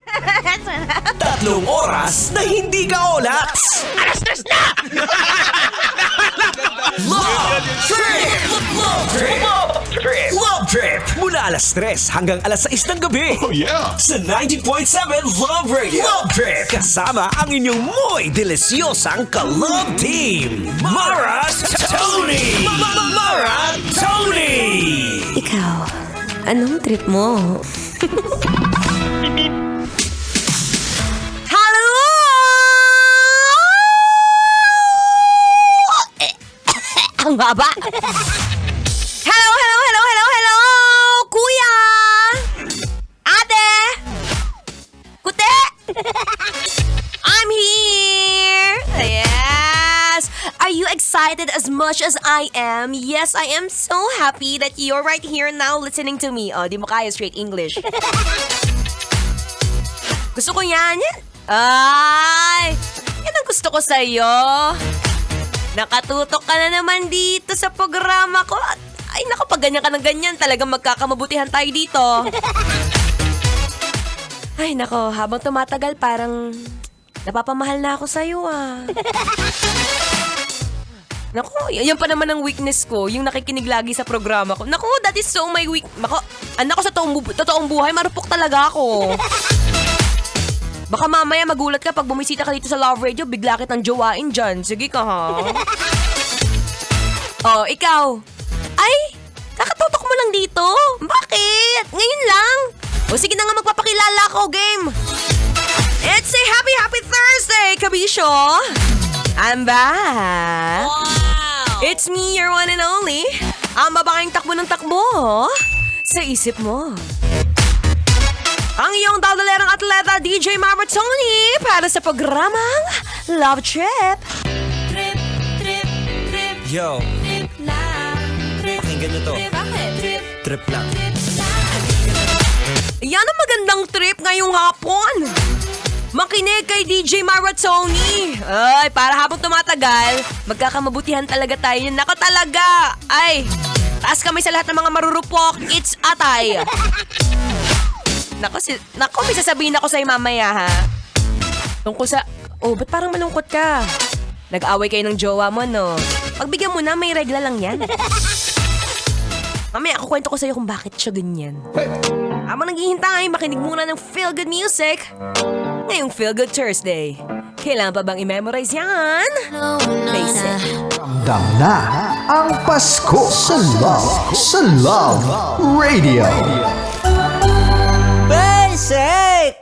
3 oras na hindi ka olats. Alas 3 na! Love Trip! Love Trip! Love Trip! Mula alas 3 hanggang alas 6 ng gabi. Oh yeah! Sa 90.7 Love Radio. Love Trip! Kasama ang inyong muy delisyosang ka-love team. Mara Tony! Mara Tony! Ikaw, anong trip mo? Hello! Ang baba! Hello! Kuya! Ate! Kute! I'm here! Yes! Are you excited as much as I am? Yes, I am so happy that you're right here now listening to me. Oh, di mo kaya straight English. Gusto ko yan. Ay! Yan ang gusto ko sa'yo. Nakatutok ka na naman dito sa programa ko. Ay, naku, pag ganyan ka ng ganyan, talagang magkakamabutihan tayo dito. Ay, nako, habang tumatagal, parang napapamahal na ako sa'yo, ah. Naku, yan pa naman ang weakness ko, yung nakikinig lagi sa programa ko. Naku, that is so my weak... Naku, anak ko sa totoong buhay, marupok talaga ako. Baka mamaya magulat ka pag bumisita ka dito sa Love Radio, bigla kitang jowain dyan. Sige ka, ha? Oh, ikaw. Ay, kakatutok mo lang dito. Bakit? Ngayon lang. O sige na nga, magpapakilala ko, game. It's a happy Thursday, kabisyo. I'm back. Wow! It's me, your one and only. Ang babaeng takbo ng takbo sa isip mo. Ang iyong dadalerang atleta, DJ Mama Tony, para sa programang Love Trip. Trip, trip, trip, Yo, trip lang. Trip, pakinggan nyo to. bakit? Trip, Trip lang. trip lang. Yan ang magandang trip ngayong hapon. Makinig kay DJ Maratoni. Ay, para habang tumatagal, magkakamabutihan talaga tayo. Nako talaga. Ay, taas kami sa lahat ng mga marurupok. It's atay. Nako, may sasabihin ako sa'yo mamaya, ha? Tungkol sa... Oh, ba't parang malungkot ka? Nag-away kayo ng jowa mo, no? Pagbigyan mo na, may regla lang yan. Mamaya, kukwento ko sa'yo kung bakit siya ganyan. Habang naghihintay, makinig muna ng feel-good music. Ngayong Feel-Good Thursday. Kailangan pa bang i-memorize yan? Basic. Ramdam na ang Pasko sa Love Radio. Basic!